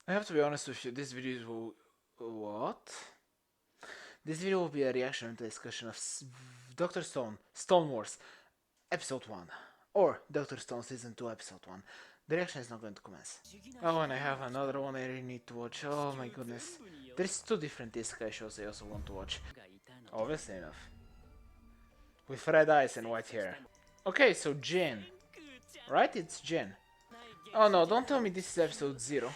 I have to be honest with you, this video will... What? This video will be a reaction to the discussion of Dr. Stone, Stone Wars, Episode 1. Or Dr. Stone Season 2, Episode 1. The reaction is not going to commence. Oh, and I have another one I really need to watch. Oh my goodness. There's two different isekai shows I also want to watch. Obviously enough. With red eyes and white hair. Okay, so Jin. Right? It's Jin. Oh no, don't tell me this is episode 0.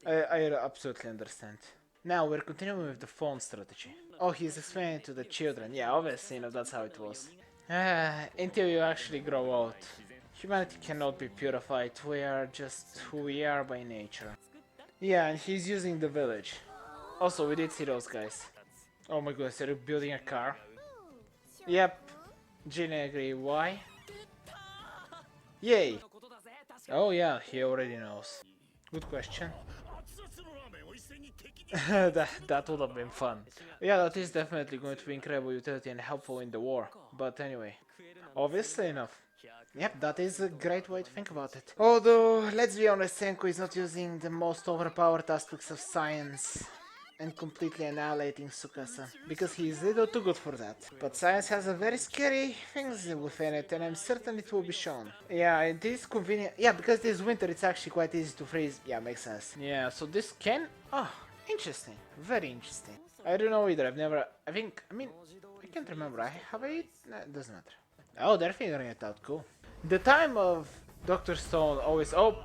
I absolutely understand. Now we're continuing with the phone strategy. Oh, he's explaining to the children. Yeah, obviously, that's how it was. Until you actually grow out. Humanity cannot be purified. We are just who we are by nature. Yeah, and he's using the village. Also, we did see those guys. Oh my goodness, they're building a car. Yep. Jin agree. Why? Yay! Oh yeah, he already knows. Good question. that would have been fun. Yeah, that is definitely going to be incredible utility and helpful in the war. But anyway, obviously enough. Yep, that is a great way to think about it. Although, let's be honest, Senko is not using the most overpowered aspects of science and completely annihilating Tsukasa, because he is a little too good for that. But science has a very scary things within it, and I'm certain it will be shown. Yeah, it is convenient. Yeah, because this winter it's actually quite easy to freeze. Yeah, makes sense. Yeah, so this can... Oh, interesting. Very interesting. I don't know either. I've never... I can't remember. Have I... No, it doesn't matter. Oh, they're figuring it out. Cool. The time of Dr. Stone always... Oh,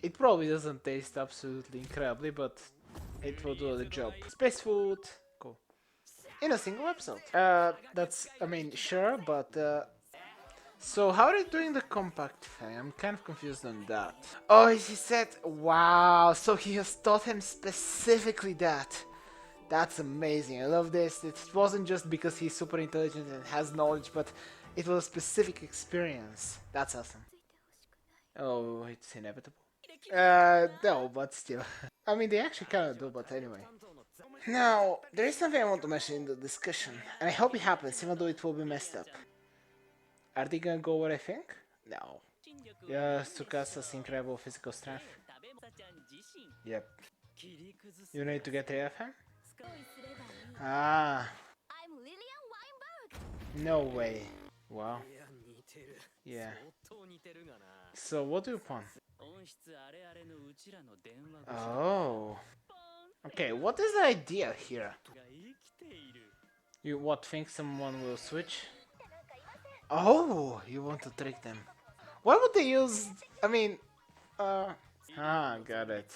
it probably doesn't taste absolutely incredibly, but it will do the job. Space food. Cool. In a single episode. Sure, but... So, how are they doing the compact thing? I'm kind of confused on that. Oh, he said... Wow, so he has taught him specifically that. That's amazing. I love this. It wasn't just because he's super intelligent and has knowledge, but it was a specific experience. That's awesome. Oh, it's inevitable. No, but still. They actually kind of do, but anyway. Now, there is something I want to mention in the discussion, and I hope it happens, even though it will be messed up. Are they gonna go where I think? No. Yeah, Tsukasa's incredible physical strength. Yep. You need to get rid of him? Ah. No way. Wow. Yeah. So what do you want? Oh. Okay, what is the idea here? You think someone will switch? Oh, you want to trick them. Why would they use... got it.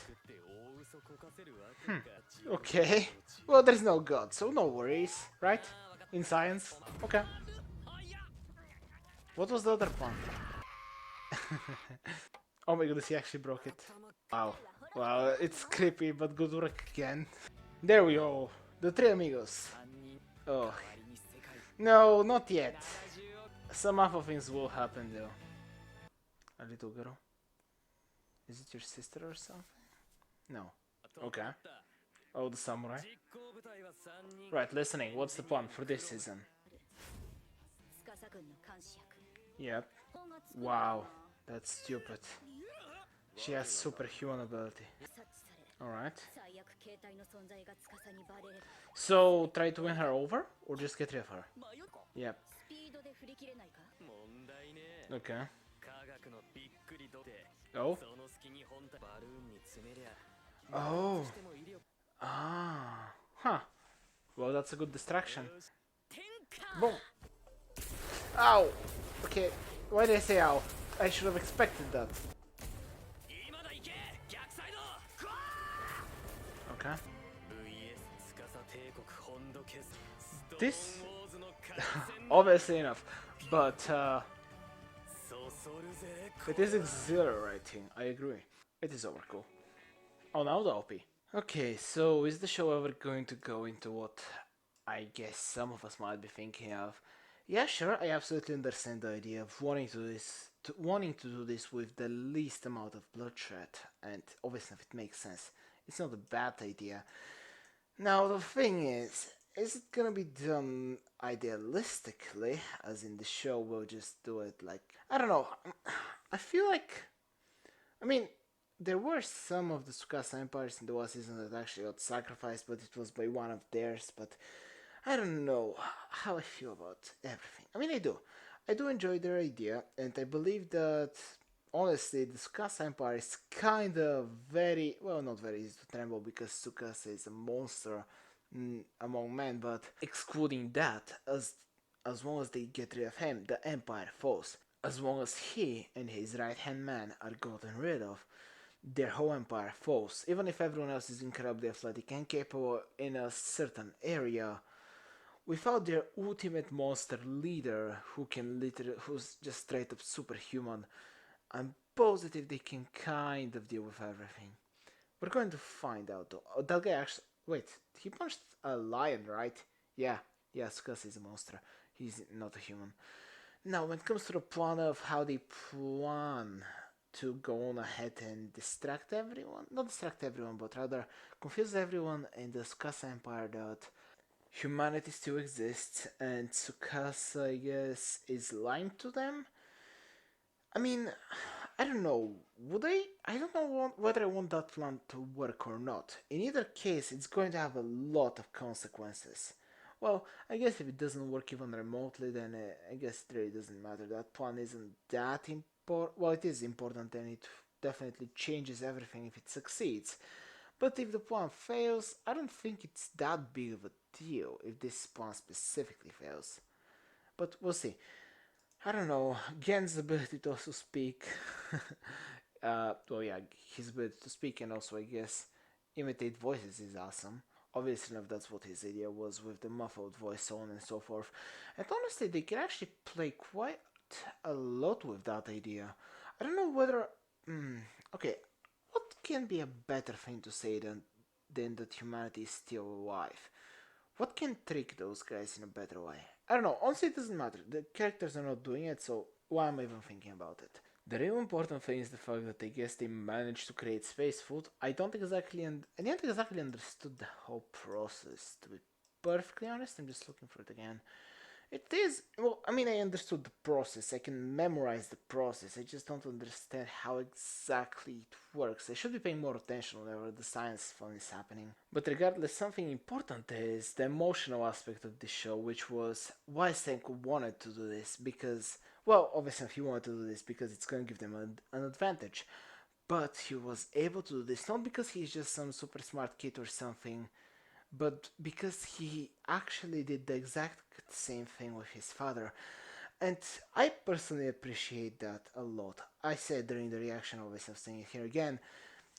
Okay. Well, there's no god, so no worries, right? In science. Okay. What was the other one? Oh my goodness, he actually broke it. Wow. Wow, it's creepy, but good work again. There we go. The three amigos. Oh. No, not yet. Some other things will happen though. A little girl. Is it your sister or something? No. Okay. Oh, the samurai. Right, listening. What's the plan for this season? Yep. Wow. That's stupid. She has superhuman ability. Alright. So, try to win her over? Or just get rid of her? Yep. Okay. Oh? Oh. Ah. Huh. Well, that's a good distraction. Boom. Ow. Okay. Why did I say ow? I should have expected that. Okay. This... obviously enough. But, it is exhilarating, I agree. It is overcool. Oh, now the OP. Okay, so is the show ever going to go into what I guess some of us might be thinking of? Yeah, sure, I absolutely understand the idea of wanting to do this with the least amount of bloodshed, and obviously if it makes sense, it's not a bad idea. Now the thing is it gonna be done idealistically, as in the show will just do it like, I don't know, I feel like, there were some of the Tsukasa empires in the West season that actually got sacrificed, but it was by one of theirs. But I don't know how I feel about everything. I mean, I do. I do enjoy their idea, and I believe that honestly, the Tsukasa Empire is kind of very well, not very easy to tremble because Tsukasa is a monster among men. But excluding that, as long as they get rid of him, the Empire falls. As long as he and his right hand man are gotten rid of, their whole empire falls. Even if everyone else is incredibly athletic and capable in a certain area, without their ultimate monster leader who's just straight up superhuman, I'm positive they can kind of deal with everything. We're going to find out though. Oh, that guy actually. Wait, he punched a lion, right? Yeah, yes, because he's a monster. He's not a human. Now, when it comes to the plan of how they plan to go on ahead and distract everyone, not distract everyone, but rather confuse everyone in the Tsukasa Empire that humanity still exists and Tsukasa, I guess, is lying to them. I mean, I don't know. Would I? I don't know whether I want that plan to work or not. In either case, it's going to have a lot of consequences. Well, I guess if it doesn't work even remotely, then I guess it really doesn't matter. That plan isn't that important. Well, it is important and it definitely changes everything if it succeeds. But if the plan fails, I don't think it's that big of a deal if this plan specifically fails. But we'll see. I don't know, Gen's ability to also speak. Well, yeah, his ability to speak and also, I guess, imitate voices is awesome. Obviously, if that's what his idea was with the muffled voice, so on and so forth. And honestly, they can actually play quite a lot with that idea. I don't know whether. Okay, what can be a better thing to say than that humanity is still alive? What can trick those guys in a better way? I don't know. Honestly, it doesn't matter. The characters are not doing it, so why am I even thinking about it? The real important thing is the fact that I guess they managed to create space food. I didn't exactly understood the whole process. To be perfectly honest, I'm just looking for it again. It is, well, I mean, I understood the process, I can memorize the process, I just don't understand how exactly it works. I should be paying more attention whenever the science fun is happening. But regardless, something important is the emotional aspect of the show, which was why Senku wanted to do this, because, well, obviously he wanted to do this because it's going to give them an advantage. But he was able to do this not because he's just some super smart kid or something, but because he actually did the exact same thing with his father. And I personally appreciate that a lot. I said during the reaction, obviously I'm saying it here again.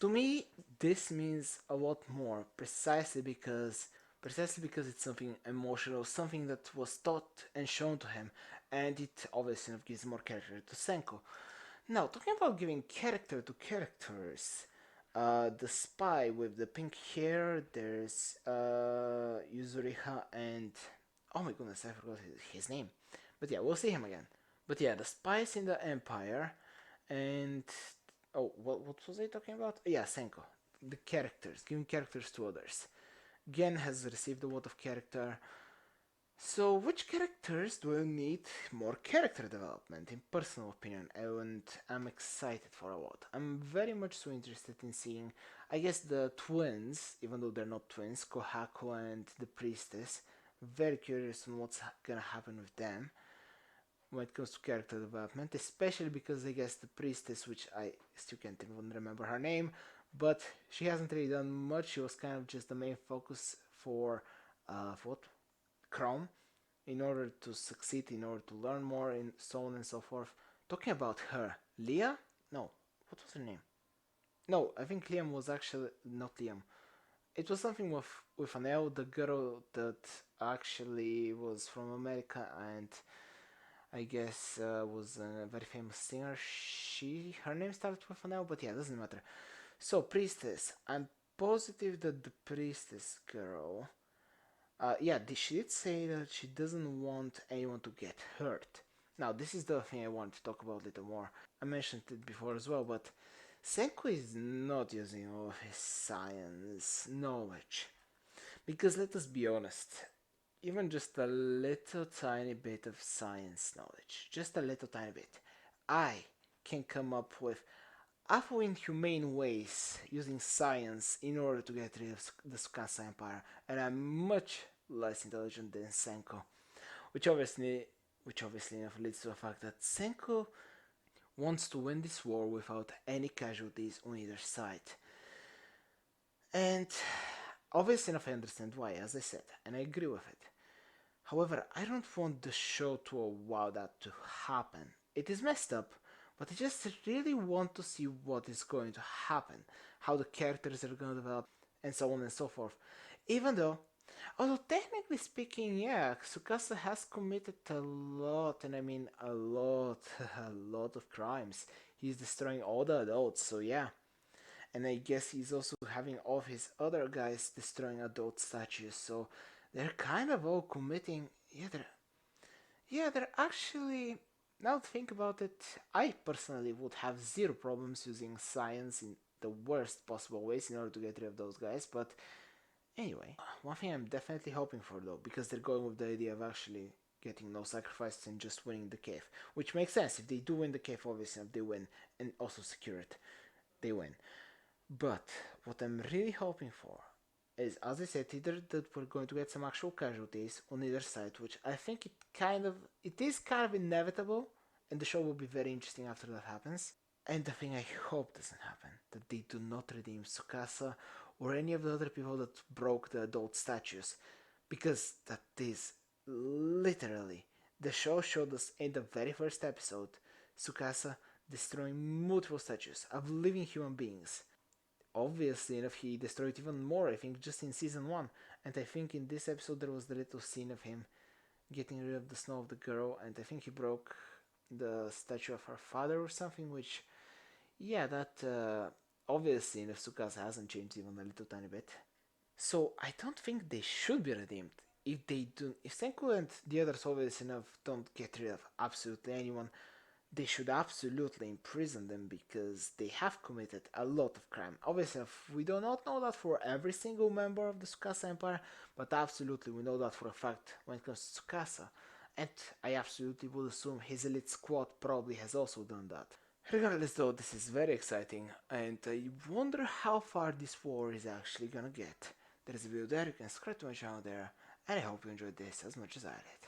To me, this means a lot more, precisely because it's something emotional, something that was taught and shown to him, and it obviously gives more character to Senko. Now, talking about giving character to characters, the spy with the pink hair, there's Yuzuriha and oh my goodness, I forgot his name. But yeah, we'll see him again. But yeah, the spies in the Empire and oh, what was I talking about? Yeah, Senko. The characters, giving characters to others. Gen has received a lot of character. So, which characters do I need more character development, in personal opinion, and I'm excited for a lot. I'm very much so interested in seeing, I guess, the twins, even though they're not twins, Kohaku and the priestess. Very curious on what's gonna happen with them when it comes to character development, especially because I guess the priestess, which I still can't even remember her name, but she hasn't really done much. She was kind of just the main focus for what? Chrome in order to succeed, in order to learn more, and so on and so forth. Talking about her, Leah? No, what was her name? No, I think Liam was actually not Liam. It was something with an L, the girl that actually was from America and I guess was a very famous singer. Her name started with an L, but yeah, doesn't matter. So priestess, I'm positive that the priestess girl yeah, she did say that she doesn't want anyone to get hurt. Now, this is the thing I want to talk about a little more. I mentioned it before as well, but Senku is not using all of his science knowledge. Because let us be honest, even just a little tiny bit of science knowledge, just a little tiny bit, I can come up with awful inhumane ways using science in order to get rid of the Tsukasa Empire, and I'm much less intelligent than Senko, which obviously which obviously enough leads to the fact that Senko wants to win this war without any casualties on either side. And obviously enough I understand why, as I said, and I agree with it. However, I don't want the show to allow that to happen. It is messed up, but I just really want to see what is going to happen, how the characters are going to develop, and so on and so forth. Even though, although technically speaking, yeah, Tsukasa has committed a lot, and I mean a lot, a lot of crimes. He's destroying all the adults, so yeah. And I guess he's also having all of his other guys destroying adult statues, so they're kind of all committing. They're actually. Now to think about it, I personally would have zero problems using science in the worst possible ways in order to get rid of those guys, but anyway, one thing I'm definitely hoping for though, because they're going with the idea of actually getting no sacrifices and just winning the cave, which makes sense. If they do win the cave, obviously, if they win and also secure it, they win. But what I'm really hoping for is, as I said, either that we're going to get some actual casualties on either side, which I think it is kind of inevitable, and the show will be very interesting after that happens. And the thing I hope doesn't happen, that they do not redeem Tsukasa or any of the other people that broke the adult statues, because that is literally the show showed us in the very first episode Tsukasa destroying multiple statues of living human beings. Obviously enough, he destroyed even more, I think, just in season 1. And I think in this episode there was the little scene of him getting rid of the snow of the girl, and I think he broke the statue of her father or something, which, yeah, that obviously enough Tsukasa hasn't changed even a little tiny bit. So I don't think they should be redeemed. If they do, if Senku and the others obviously enough don't get rid of absolutely anyone, they should absolutely imprison them because they have committed a lot of crime. Obviously, we do not know that for every single member of the Tsukasa Empire, but absolutely we know that for a fact when it comes to Tsukasa. And I absolutely would assume his elite squad probably has also done that. Regardless though, this is very exciting, and I wonder how far this war is actually gonna get. There's a video there, you can subscribe to my channel there, and I hope you enjoyed this as much as I did.